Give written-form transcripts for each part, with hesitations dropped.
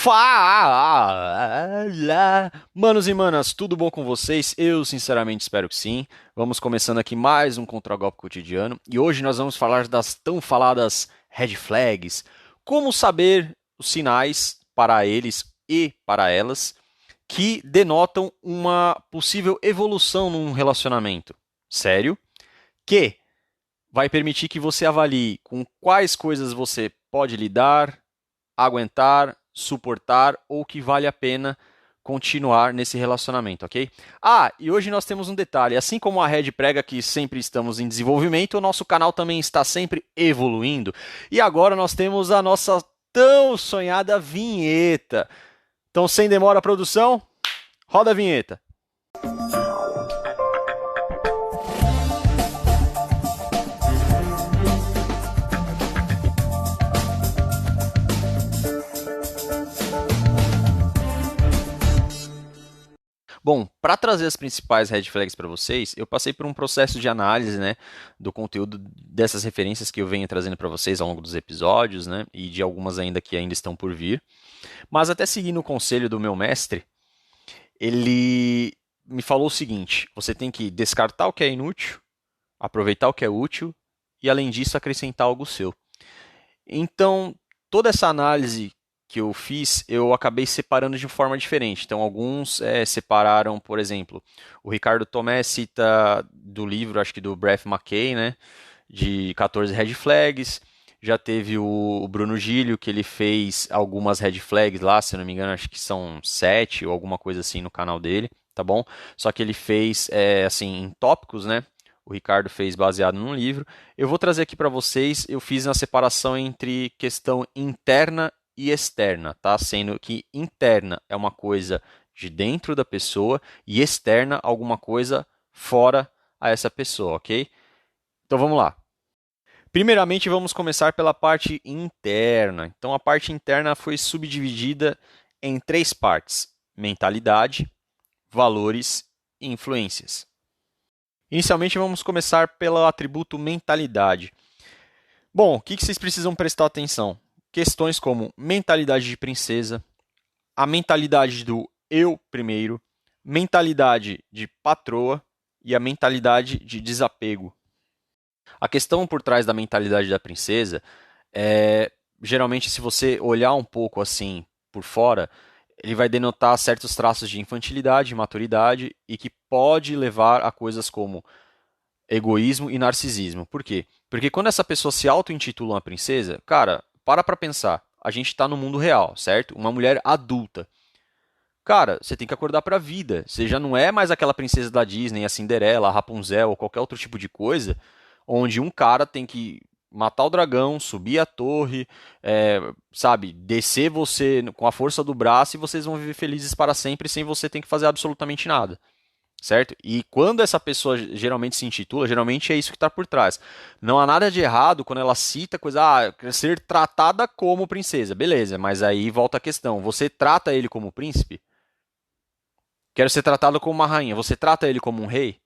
Fala! Manos e manas, tudo bom com vocês? Eu sinceramente espero que sim. Vamos começando aqui mais um Contragolpe Cotidiano e hoje nós vamos falar das tão faladas red flags. Como saber os sinais para eles e para elas que denotam uma possível evolução num relacionamento sério, que vai permitir que você avalie com quais coisas você pode lidar, aguentar, suportar ou que vale a pena continuar nesse relacionamento, ok? Ah, e hoje nós temos um detalhe, assim como a Red prega que sempre estamos em desenvolvimento, o nosso canal também está sempre evoluindo. E agora nós temos a nossa tão sonhada vinheta. Então, sem demora, produção, roda a vinheta. Bom, para trazer as principais red flags para vocês, eu passei por um processo de análise, né, do conteúdo dessas referências que eu venho trazendo para vocês ao longo dos episódios, né, e de algumas ainda que ainda estão por vir. Mas até seguindo o conselho do meu mestre, ele me falou o seguinte: você tem que descartar o que é inútil, aproveitar o que é útil e, além disso, acrescentar algo seu. Então, toda essa análise que eu fiz, eu acabei separando de forma diferente. Então, alguns separaram, por exemplo, o Ricardo Tomé cita do livro, acho que do Brett McKay, né, de 14 red flags. Já teve o Bruno Gilio, que ele fez algumas red flags lá, se eu não me engano, acho que são 7 ou alguma coisa assim no canal dele, tá bom? Só que ele fez, assim, em tópicos, né? O Ricardo fez baseado num livro. Eu vou trazer aqui para vocês, eu fiz uma separação entre questão interna e externa, tá? Sendo que interna é uma coisa de dentro da pessoa e externa alguma coisa fora a essa pessoa, ok? Então vamos lá. Primeiramente, vamos começar pela parte interna. Então, a parte interna foi subdividida em 3 partes: mentalidade, valores e influências. Inicialmente, vamos começar pelo atributo mentalidade. Bom, o que vocês precisam prestar atenção? Questões como mentalidade de princesa, a mentalidade do eu primeiro, mentalidade de patroa e a mentalidade de desapego. A questão por trás da mentalidade da princesa é, geralmente, se você olhar um pouco assim por fora, ele vai denotar certos traços de infantilidade, maturidade e que pode levar a coisas como egoísmo e narcisismo. Por quê? Porque quando essa pessoa se auto-intitula uma princesa, cara, para pensar. A gente está no mundo real, certo? Uma mulher adulta. Cara, você tem que acordar para a vida. Você já não é mais aquela princesa da Disney, a Cinderela, a Rapunzel ou qualquer outro tipo de coisa, onde um cara tem que matar o dragão, subir a torre, sabe, descer você com a força do braço e vocês vão viver felizes para sempre sem você ter que fazer absolutamente nada. Certo? E quando essa pessoa geralmente se intitula, geralmente é isso que está por trás. Não há nada de errado quando ela cita coisa, ser tratada como princesa. Beleza, mas aí volta a questão. Você trata ele como príncipe? Quero ser tratado como uma rainha. Você trata ele como um rei?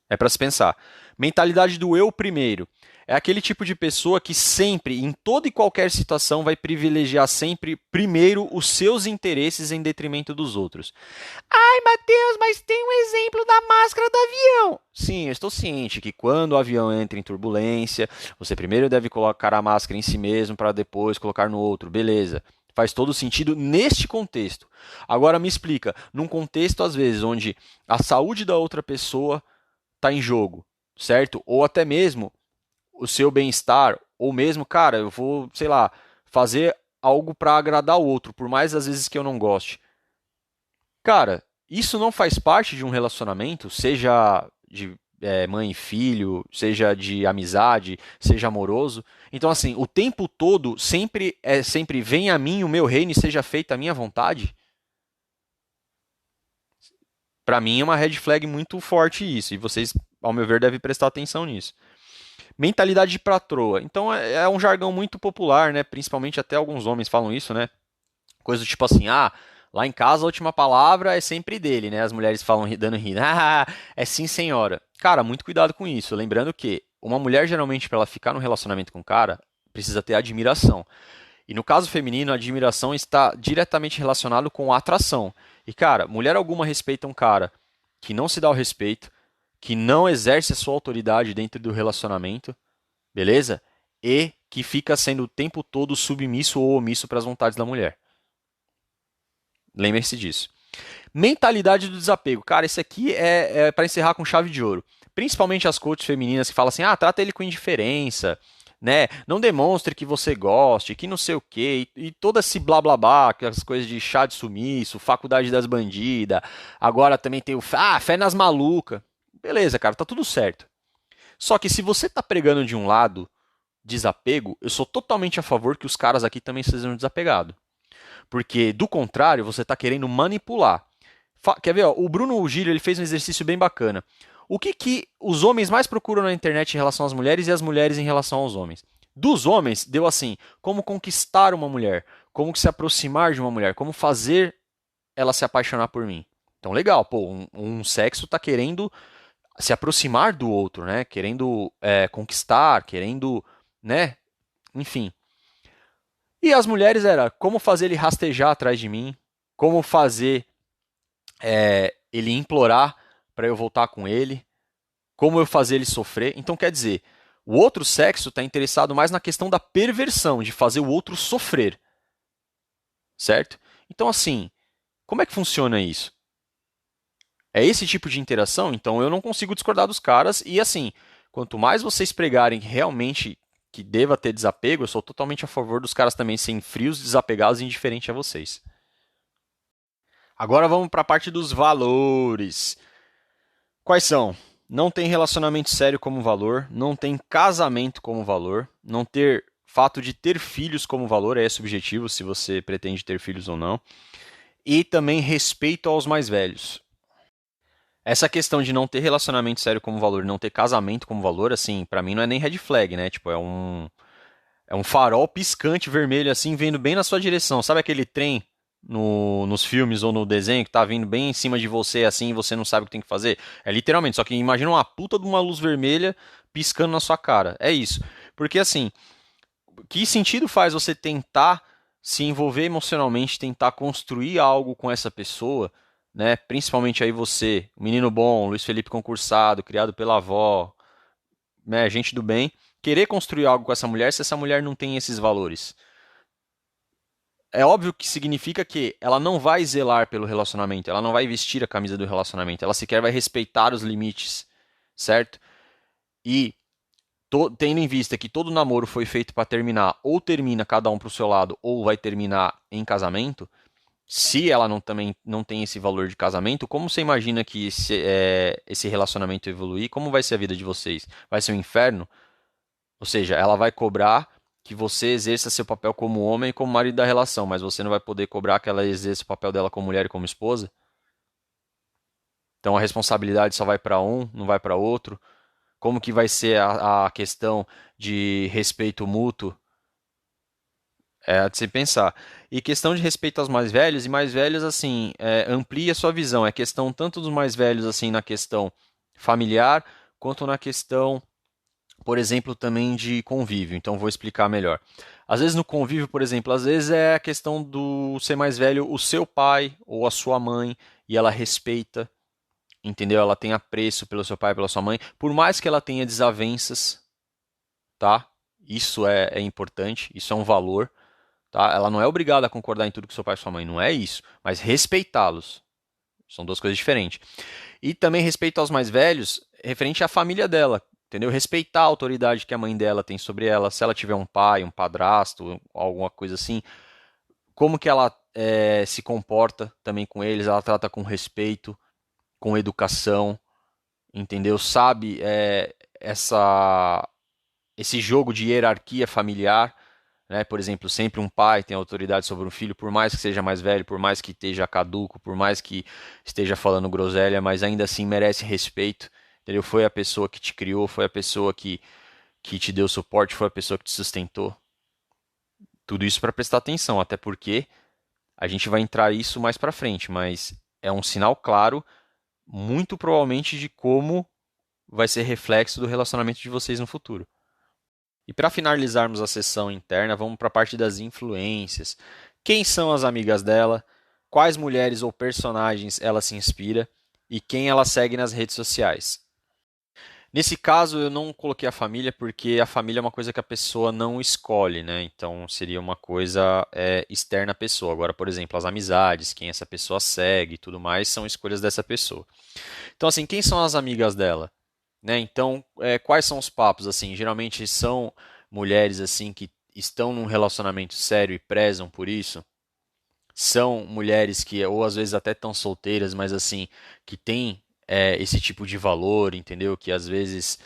É para se pensar. Mentalidade do eu primeiro. É aquele tipo de pessoa que sempre, em toda e qualquer situação, vai privilegiar sempre primeiro os seus interesses em detrimento dos outros. Ai, Matheus, mas tem um exemplo da máscara do avião. Sim, eu estou ciente que quando o avião entra em turbulência, você primeiro deve colocar a máscara em si mesmo para depois colocar no outro. Beleza. Faz todo sentido neste contexto. Agora me explica, num contexto, às vezes, onde a saúde da outra pessoa está em jogo, certo? Ou até mesmo o seu bem-estar, ou mesmo, cara, eu vou, sei lá, fazer algo para agradar o outro, por mais às vezes que eu não goste. Cara, isso não faz parte de um relacionamento, seja de mãe e filho, seja de amizade, seja amoroso. Então, assim, o tempo todo sempre venha a mim o meu reino e seja feita a minha vontade. Para mim é uma red flag muito forte isso, e vocês, ao meu ver, devem prestar atenção nisso. Mentalidade de patroa. Então é um jargão muito popular, né? Principalmente até alguns homens falam isso, né? Coisa do tipo assim, lá em casa a última palavra é sempre dele, né? As mulheres falam dando rindo, é sim senhora. Cara, muito cuidado com isso. Lembrando que uma mulher geralmente para ela ficar no relacionamento com um cara precisa ter admiração. E no caso feminino, a admiração está diretamente relacionado com a atração. E cara, mulher alguma respeita um cara que não se dá o respeito, que não exerce a sua autoridade dentro do relacionamento, beleza? E que fica sendo o tempo todo submisso ou omisso para as vontades da mulher. Lembre-se disso. Mentalidade do desapego. Cara, isso aqui é para encerrar com chave de ouro. Principalmente as coaches femininas que falam assim: ah, trata ele com indiferença, né? Não demonstre que você goste, que não sei o quê. E todo esse blá blá blá, aquelas coisas de chá de sumiço, faculdade das bandidas. Agora também tem o fé nas malucas. Beleza, cara, tá tudo certo. Só que se você tá pregando de um lado desapego, eu sou totalmente a favor que os caras aqui também sejam desapegados. Porque, do contrário, você está querendo manipular. Quer ver? Ó, o Bruno Gilio ele fez um exercício bem bacana. O que os homens mais procuram na internet em relação às mulheres e as mulheres em relação aos homens? Dos homens, deu assim: como conquistar uma mulher, como se aproximar de uma mulher, como fazer ela se apaixonar por mim. Então, legal, pô, um sexo está querendo se aproximar do outro, né? Querendo conquistar, querendo, né? Enfim. E as mulheres era como fazer ele rastejar atrás de mim, como fazer ele implorar para eu voltar com ele, como eu fazer ele sofrer. Então quer dizer, o outro sexo está interessado mais na questão da perversão, de fazer o outro sofrer, certo? Então assim, como é que funciona isso? É esse tipo de interação? Então eu não consigo discordar dos caras e assim, quanto mais vocês pregarem realmente que deva ter desapego, eu sou totalmente a favor dos caras também serem frios, desapegados e indiferentes a vocês. Agora vamos para a parte dos valores. Quais são? Não tem relacionamento sério como valor, não tem casamento como valor, não ter fato de ter filhos como valor, é subjetivo se você pretende ter filhos ou não, e também respeito aos mais velhos. Essa questão de não ter relacionamento sério como valor, não ter casamento como valor, assim, pra mim não é nem red flag, né? Tipo, é um farol piscante vermelho, assim, vindo bem na sua direção. Sabe aquele trem nos filmes ou no desenho que tá vindo bem em cima de você, assim, e você não sabe o que tem que fazer? É literalmente, só que imagina uma puta de uma luz vermelha piscando na sua cara. É isso. Porque, assim, que sentido faz você tentar se envolver emocionalmente, tentar construir algo com essa pessoa, né? Principalmente aí você, o menino bom, Luiz Felipe concursado, criado pela avó, né? Gente do bem, querer construir algo com essa mulher se essa mulher não tem esses valores. É óbvio que significa que ela não vai zelar pelo relacionamento, ela não vai vestir a camisa do relacionamento, ela sequer vai respeitar os limites, certo? E tendo em vista que todo namoro foi feito para terminar, ou termina cada um para o seu lado, ou vai terminar em casamento, se ela também não tem esse valor de casamento, como você imagina que esse relacionamento evoluir? Como vai ser a vida de vocês? Vai ser um inferno? Ou seja, ela vai cobrar que você exerça seu papel como homem e como marido da relação, mas você não vai poder cobrar que ela exerça o papel dela como mulher e como esposa? Então a responsabilidade só vai para um, não vai para outro? Como que vai ser a questão de respeito mútuo? É de se pensar. E questão de respeito aos mais velhos, e mais velhos, assim, amplia a sua visão. É questão tanto dos mais velhos, assim, na questão familiar, quanto na questão, por exemplo, também de convívio. Então, vou explicar melhor. Às vezes, no convívio, por exemplo, às vezes é a questão do ser mais velho, o seu pai ou a sua mãe, e ela respeita, entendeu? Ela tem apreço pelo seu pai, pela sua mãe, por mais que ela tenha desavenças, tá? Isso é importante, isso é um valor. Tá? Ela não é obrigada a concordar em tudo que seu pai e sua mãe, não é isso, mas respeitá-los. São duas coisas diferentes. E também respeito aos mais velhos, referente à família dela, entendeu? Respeitar a autoridade que a mãe dela tem sobre ela, se ela tiver um pai, um padrasto, alguma coisa assim, como que ela se comporta também com eles, ela trata com respeito, com educação, entendeu? Sabe esse jogo de hierarquia familiar, né? Por exemplo, sempre um pai tem autoridade sobre um filho, por mais que seja mais velho, por mais que esteja caduco, por mais que esteja falando groselha, mas ainda assim merece respeito. Entendeu? Foi a pessoa que te criou, foi a pessoa que te deu suporte, foi a pessoa que te sustentou. Tudo isso para prestar atenção, até porque a gente vai entrar isso mais para frente, mas é um sinal claro, muito provavelmente, de como vai ser reflexo do relacionamento de vocês no futuro. E para finalizarmos a sessão interna, vamos para a parte das influências. Quem são as amigas dela? Quais mulheres ou personagens ela se inspira? E quem ela segue nas redes sociais? Nesse caso, eu não coloquei a família porque a família é uma coisa que a pessoa não escolhe, né? Então seria uma coisa externa à pessoa. Agora, por exemplo, as amizades, quem essa pessoa segue e tudo mais, são escolhas dessa pessoa. Então, assim, quem são as amigas dela? Né? Então, quais são os papos? Assim, geralmente são mulheres assim que estão num relacionamento sério e prezam por isso. São mulheres que, ou às vezes até estão solteiras, mas assim, que têm esse tipo de valor, entendeu? Que às vezes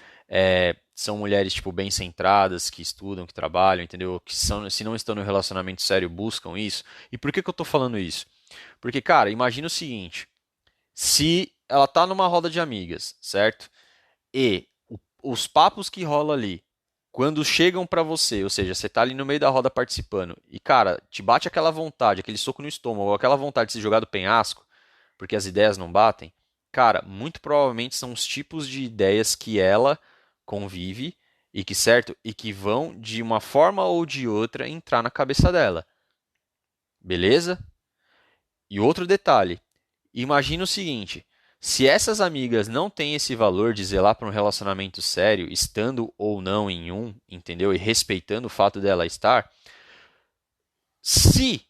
são mulheres tipo bem centradas, que estudam, que trabalham, entendeu? Que são, se não estão no relacionamento sério, buscam isso. E por que eu tô falando isso? Porque, cara, imagina o seguinte: se ela tá numa roda de amigas, certo? E os papos que rola ali, quando chegam pra você, ou seja, você tá ali no meio da roda participando, e cara, te bate aquela vontade, aquele soco no estômago, ou aquela vontade de se jogar do penhasco, porque as ideias não batem, cara, muito provavelmente são os tipos de ideias que ela convive e que, certo? E que vão, de uma forma ou de outra, entrar na cabeça dela. Beleza? E outro detalhe, imagina o seguinte: se essas amigas não têm esse valor de zelar para um relacionamento sério, estando ou não em um, entendeu? E respeitando o fato dela estar, se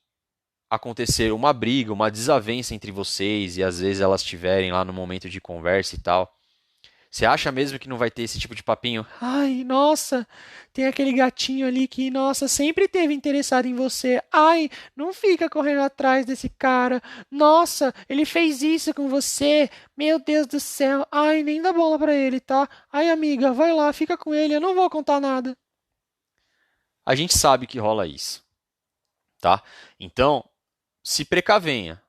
acontecer uma briga, uma desavença entre vocês e às vezes elas estiverem lá no momento de conversa e tal, você acha mesmo que não vai ter esse tipo de papinho? Ai, nossa, tem aquele gatinho ali que, nossa, sempre teve interessado em você. Ai, não fica correndo atrás desse cara. Nossa, ele fez isso com você. Meu Deus do céu. Ai, nem dá bola pra ele, tá? Ai, amiga, vai lá, fica com ele, eu não vou contar nada. A gente sabe que rola isso, tá? Então, se precavenha,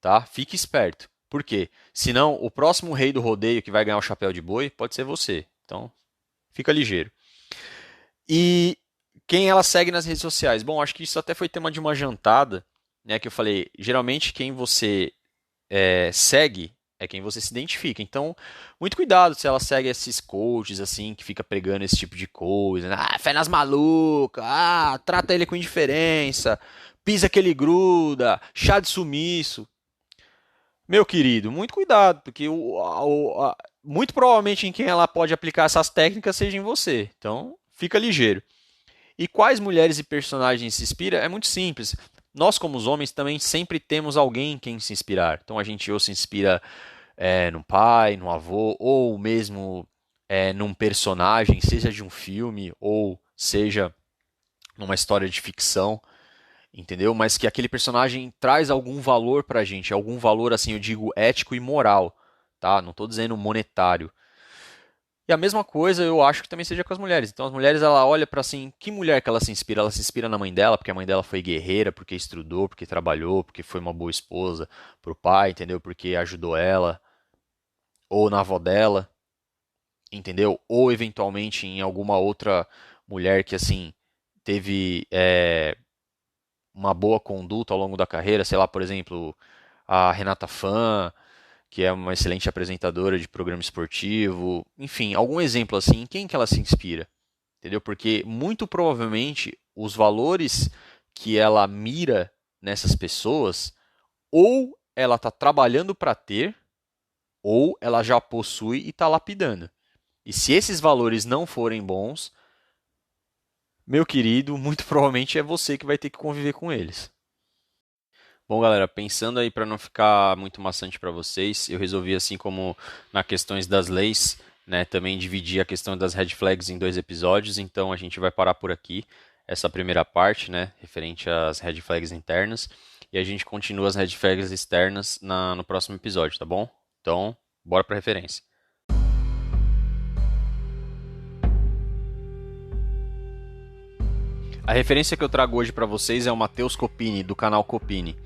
tá? Fique esperto. Por quê? Senão, o próximo rei do rodeio que vai ganhar o chapéu de boi pode ser você. Então, fica ligeiro. E quem ela segue nas redes sociais? Bom, acho que isso até foi tema de uma jantada, né? Que eu falei, geralmente quem você segue é quem você se identifica. Então, muito cuidado se ela segue esses coaches, assim, que fica pregando esse tipo de coisa. Né? Ah, fé nas malucas, ah, trata ele com indiferença, pisa que ele gruda, chá de sumiço. Meu querido, muito cuidado, porque muito provavelmente em quem ela pode aplicar essas técnicas seja em você. Então, fica ligeiro. E quais mulheres e personagens se inspira? É muito simples. Nós, como os homens, também sempre temos alguém em quem se inspirar. Então, a gente ou se inspira no pai, no avô, ou mesmo num personagem, seja de um filme ou seja numa história de ficção, entendeu? Mas que aquele personagem traz algum valor pra gente, algum valor, assim, eu digo ético e moral, tá? Não estou dizendo monetário. E a mesma coisa eu acho que também seja com as mulheres. Então as mulheres, ela olha pra assim, que mulher que ela se inspira? Ela se inspira na mãe dela, porque a mãe dela foi guerreira, porque estudou, porque trabalhou, porque foi uma boa esposa pro pai, entendeu? Porque ajudou ela, ou na avó dela, entendeu? Ou eventualmente em alguma outra mulher que assim teve uma boa conduta ao longo da carreira, sei lá, por exemplo, a Renata Fã, que é uma excelente apresentadora de programa esportivo, enfim, algum exemplo assim, em quem que ela se inspira, entendeu? Porque muito provavelmente os valores que ela mira nessas pessoas, ou ela está trabalhando para ter, ou ela já possui e está lapidando. E se esses valores não forem bons, meu querido, muito provavelmente é você que vai ter que conviver com eles. Bom, galera, pensando aí para não ficar muito maçante para vocês, eu resolvi, assim como na questões das leis, né, também dividir a questão das red flags em dois episódios. Então a gente vai parar por aqui essa primeira parte, né, referente às red flags internas, e a gente continua as red flags externas no próximo episódio, tá bom? Então, bora para referência. A referência que eu trago hoje para vocês é o Matheus Copini, do canal Copini.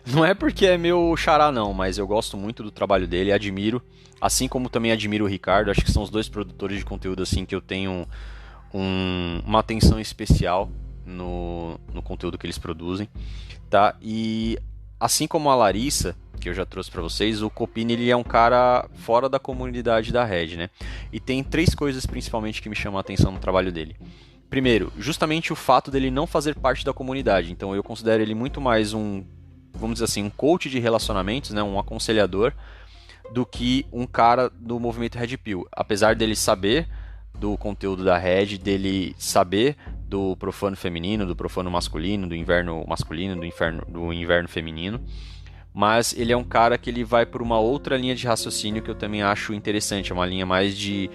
Não é porque é meu xará não, mas eu gosto muito do trabalho dele, admiro, assim como também admiro o Ricardo, acho que são os dois produtores de conteúdo assim que eu tenho uma atenção especial no conteúdo que eles produzem, tá? E assim como a Larissa, que eu já trouxe para vocês, o Copini ele é um cara fora da comunidade da Red, né? E tem três coisas principalmente que me chamam a atenção no trabalho dele. primeiro, justamente o fato dele não fazer parte da comunidade. Então eu considero ele muito mais um, vamos dizer assim, um coach de relacionamentos, né, um aconselhador, do que um cara do movimento Red Pill. Apesar dele saber do conteúdo da Red, dele saber do profano feminino, do profano masculino, do inverno masculino, do inverno feminino, mas ele é um cara que ele vai por uma outra linha de raciocínio que eu também acho interessante, é uma linha mais de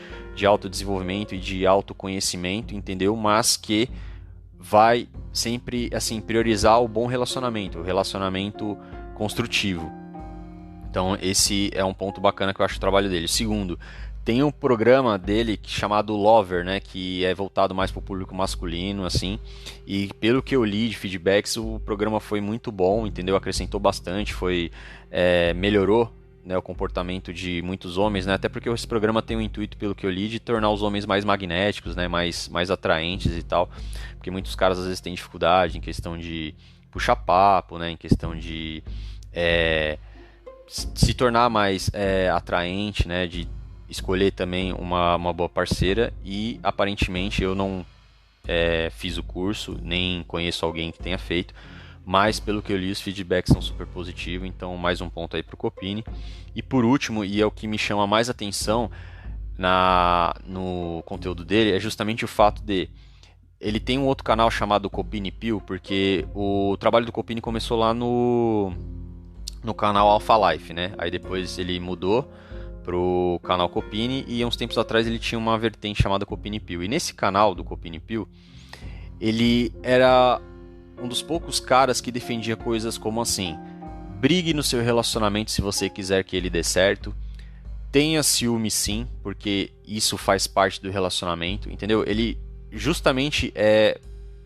autodesenvolvimento e de autoconhecimento, entendeu? Mas que vai sempre assim priorizar o bom relacionamento, o relacionamento construtivo. Então esse é um ponto bacana que eu acho o trabalho dele. Segundo, tem um programa dele chamado Lover, né, que é voltado mais para o público masculino, assim, e pelo que eu li de feedbacks, o programa foi muito bom, entendeu? Acrescentou bastante, melhorou, né, o comportamento de muitos homens, né, até porque esse programa tem o intuito, pelo que eu li, de tornar os homens mais magnéticos, né, mais atraentes e tal, porque muitos caras às vezes têm dificuldade em questão de puxar papo, né, em questão de se tornar mais atraente, né, de escolher também uma boa parceira, e aparentemente eu não fiz o curso, nem conheço alguém que tenha feito, mas pelo que eu li os feedbacks são super positivos, então mais um ponto aí para o Copini. E por último, e é o que me chama mais atenção no conteúdo dele, é justamente o fato de ele tem um outro canal chamado Copini Pill, porque o trabalho do Copini começou lá no canal Alpha Life, né? Aí depois ele mudou pro canal Copini e uns tempos atrás ele tinha uma vertente chamada Copini Pill. E nesse canal do Copini Pill, ele era um dos poucos caras que defendia coisas como assim: brigue no seu relacionamento se você quiser que ele dê certo, tenha ciúme sim, porque isso faz parte do relacionamento, entendeu? Ele justamente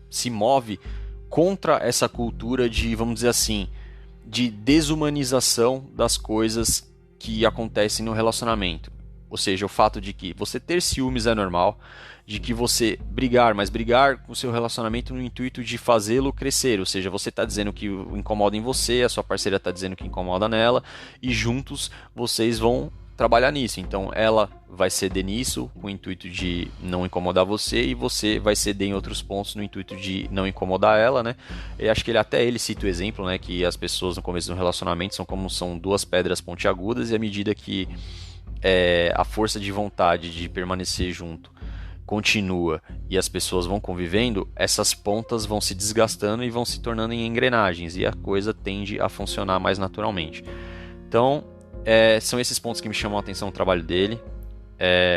se move contra essa cultura de, vamos dizer assim, de desumanização das coisas que acontecem no relacionamento. Ou seja, o fato de que você ter ciúmes é normal, de que você brigar, mas brigar com o seu relacionamento no intuito de fazê-lo crescer. Ou seja, você está dizendo que o incomoda em você, a sua parceira está dizendo que incomoda nela, e juntos vocês vão trabalhar nisso. Então ela vai ceder nisso com o intuito de não incomodar você, e você vai ceder em outros pontos no intuito de não incomodar ela, né? Eu acho que ele cita o exemplo, né, que as pessoas no começo do relacionamento são duas pedras pontiagudas, e à medida que a força de vontade de permanecer junto continua e as pessoas vão convivendo, essas pontas vão se desgastando e vão se tornando em engrenagens, e a coisa tende a funcionar mais naturalmente. Então são esses pontos que me chamam a atenção no trabalho dele.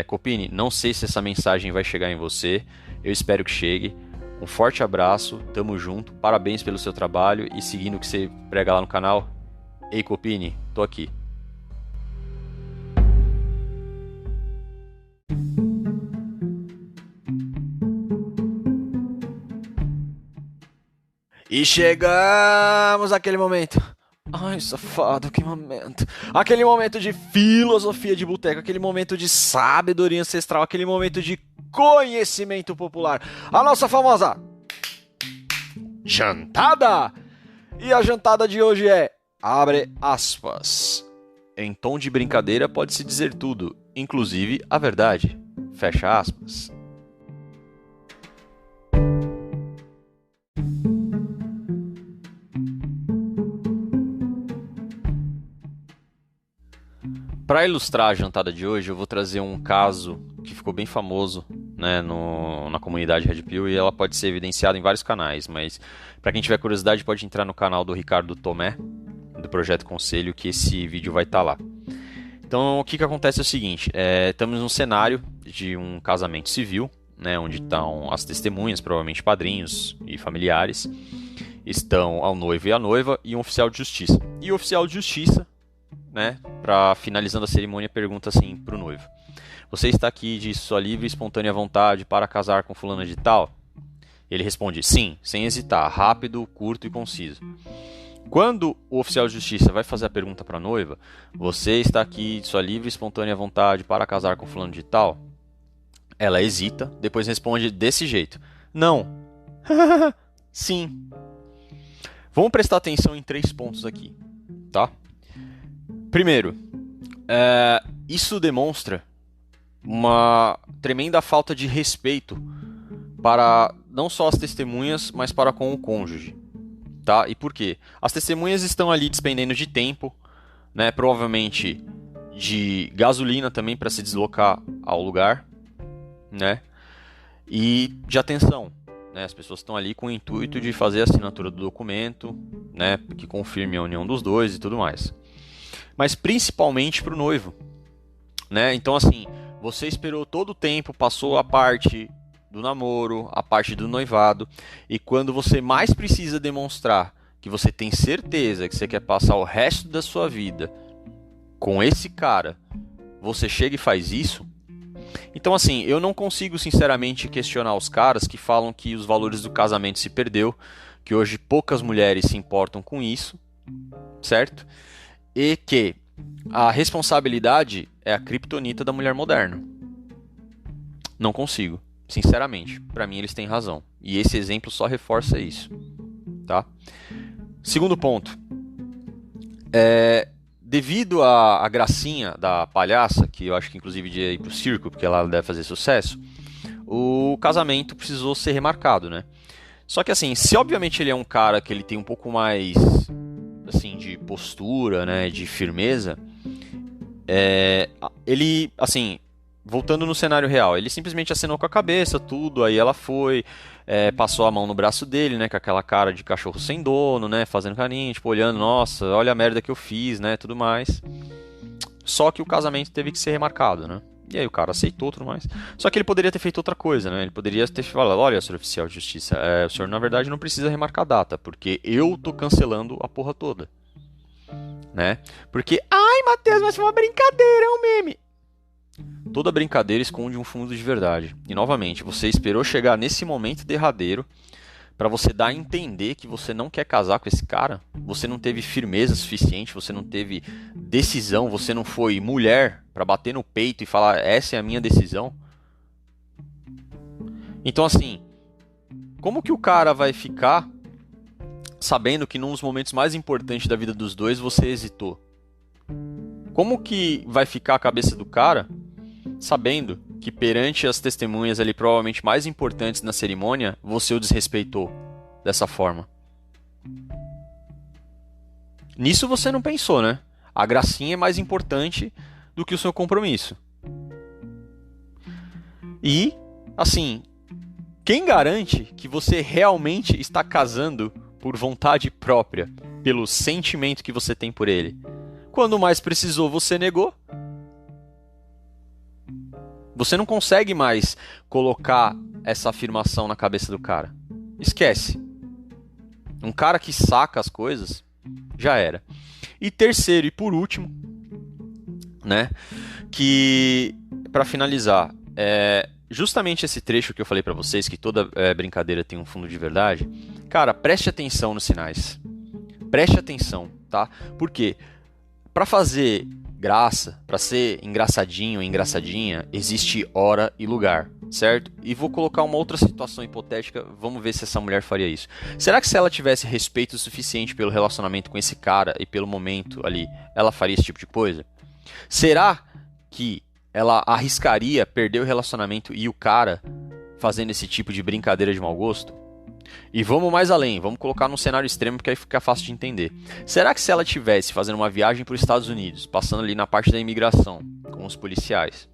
Copini, não sei se essa mensagem vai chegar em você, eu espero que chegue. Um forte abraço, tamo junto, parabéns pelo seu trabalho, e seguindo o que você prega lá no canal. Ei Copini, tô aqui. E chegamos àquele momento. Ai, safado, que momento. Aquele momento de filosofia de boteco, aquele momento de sabedoria ancestral, aquele momento de conhecimento popular. A nossa famosa jantada. E a jantada de hoje é, abre aspas, em tom de brincadeira pode-se dizer tudo, inclusive a verdade. Fecha aspas. Para ilustrar a jantada de hoje, eu vou trazer um caso que ficou bem famoso, né, na comunidade Red Pill, e ela pode ser evidenciada em vários canais, mas para quem tiver curiosidade pode entrar no canal do Ricardo Tomé, do Projeto Conselho, que esse vídeo vai estar lá. Então o que acontece é o seguinte, estamos num cenário de um casamento civil, né, onde estão as testemunhas, provavelmente padrinhos e familiares, estão ao noivo e a noiva e um oficial de justiça. E o oficial de justiça, né, finalizando a cerimônia, pergunta assim pro noivo: você está aqui de sua livre e espontânea vontade para casar com fulana de tal? Ele responde sim, sem hesitar, rápido, curto e conciso. Quando o oficial de justiça vai fazer a pergunta para a noiva: você está aqui de sua livre e espontânea vontade para casar com fulano de tal? Ela hesita, depois responde desse jeito: não. Sim. Vamos prestar atenção em 3 pontos aqui, tá? Primeiro, isso demonstra uma tremenda falta de respeito para não só as testemunhas, mas para com o cônjuge, tá? E por quê? As testemunhas estão ali despendendo de tempo, né? Provavelmente de gasolina também para se deslocar ao lugar, né? E de atenção, né? As pessoas estão ali com o intuito de fazer a assinatura do documento, né? Que confirme a união dos dois e tudo mais. Mas principalmente para o noivo, né? Então assim, você esperou todo o tempo, passou a parte do namoro, a parte do noivado, e quando você mais precisa demonstrar que você tem certeza que você quer passar o resto da sua vida com esse cara, você chega e faz isso. Então assim, eu não consigo sinceramente questionar os caras que falam que os valores do casamento se perdeu, que hoje poucas mulheres se importam com isso, certo? E que a responsabilidade é a criptonita da mulher moderna. Não consigo, sinceramente. Para mim eles têm razão. E esse exemplo só reforça isso, tá? Segundo ponto. Devido à gracinha da palhaça, que eu acho que inclusive de ir pro circo, porque ela deve fazer sucesso, o casamento precisou ser remarcado, né? Só que assim, se obviamente ele é um cara que ele tem um pouco mais assim de postura, né, de firmeza, ele, assim, voltando no cenário real, ele simplesmente acenou com a cabeça, tudo, aí ela foi, passou a mão no braço dele, né, com aquela cara de cachorro sem dono, né, fazendo carinho, tipo, olhando, nossa, olha a merda que eu fiz, né, tudo mais. Só que o casamento teve que ser remarcado, né. E aí o cara aceitou tudo mais. Só que ele poderia ter feito outra coisa, né? Ele poderia ter falado, olha, senhor oficial de justiça, o senhor na verdade não precisa remarcar a data, porque eu tô cancelando a porra toda. Né? Porque, ai, Matheus, mas foi uma brincadeira, é um meme. Toda brincadeira esconde um fundo de verdade. E novamente, você esperou chegar nesse momento derradeiro para você dar a entender que você não quer casar com esse cara? Você não teve firmeza suficiente, você não teve decisão, você não foi mulher para bater no peito e falar, essa é a minha decisão? Então assim, como que o cara vai ficar sabendo que num dos momentos mais importantes da vida dos dois você hesitou? Como que vai ficar a cabeça do cara sabendo que perante as testemunhas ali provavelmente mais importantes na cerimônia, você o desrespeitou dessa forma? Nisso você não pensou, né? A gracinha é mais importante do que o seu compromisso. E, assim, quem garante que você realmente está casando por vontade própria, pelo sentimento que você tem por ele? Quando mais precisou, você negou. Você não consegue mais colocar essa afirmação na cabeça do cara. Esquece. Um cara que saca as coisas, já era. E terceiro e por último, né, que para finalizar, justamente esse trecho que eu falei para vocês, que toda brincadeira tem um fundo de verdade. Cara, preste atenção nos sinais. Preste atenção, tá? Por quê? Para fazer graça, para ser engraçadinho, engraçadinha, existe hora e lugar, certo? E vou colocar uma outra situação hipotética, vamos ver se essa mulher faria isso. Será que se ela tivesse respeito suficiente pelo relacionamento com esse cara e pelo momento ali, ela faria esse tipo de coisa? Será que ela arriscaria perder o relacionamento e o cara fazendo esse tipo de brincadeira de mau gosto? E vamos mais além, vamos colocar num cenário extremo porque aí fica fácil de entender. Será que se ela estivesse fazendo uma viagem para os Estados Unidos, passando ali na parte da imigração, com os policiais,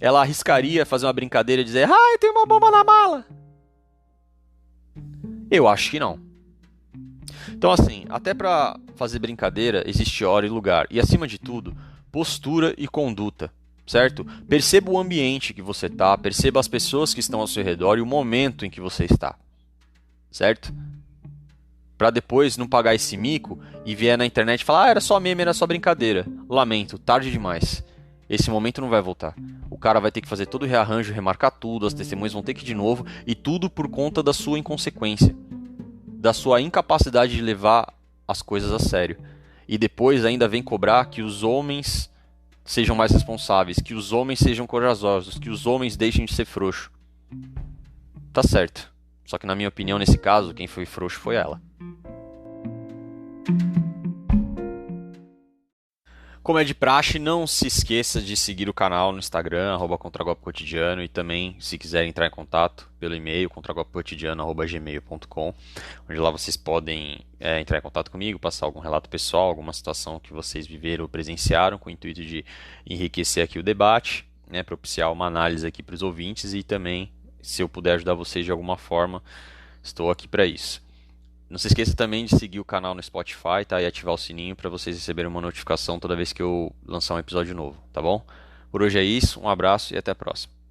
ela arriscaria fazer uma brincadeira e dizer, ai, tem uma bomba na mala? Eu acho que não. Então assim, até para fazer brincadeira existe hora e lugar. E acima de tudo, postura e conduta. Certo? Perceba o ambiente que você está, perceba as pessoas que estão ao seu redor e o momento em que você está. Certo? Para depois não pagar esse mico e vier na internet e falar, era só meme, era só brincadeira. Lamento, tarde demais. Esse momento não vai voltar. O cara vai ter que fazer todo o rearranjo, remarcar tudo, as testemunhas vão ter que ir de novo, e tudo por conta da sua inconsequência, da sua incapacidade de levar as coisas a sério. E depois ainda vem cobrar que os homens sejam mais responsáveis, que os homens sejam corajosos, que os homens deixem de ser frouxos. Tá certo. Só que na minha opinião, nesse caso, quem foi frouxo foi ela. Como é de praxe, não se esqueça de seguir o canal no Instagram, @contragolpecotidiano, e também, se quiser entrar em contato pelo e-mail, contragolpecotidiano@gmail.com, onde lá vocês podem entrar em contato comigo, passar algum relato pessoal, alguma situação que vocês viveram ou presenciaram, com o intuito de enriquecer aqui o debate, né, propiciar uma análise aqui para os ouvintes e também, se eu puder ajudar vocês de alguma forma, estou aqui para isso. Não se esqueça também de seguir o canal no Spotify, tá? E ativar o sininho para vocês receberem uma notificação toda vez que eu lançar um episódio novo, tá bom? Por hoje é isso, um abraço e até a próxima.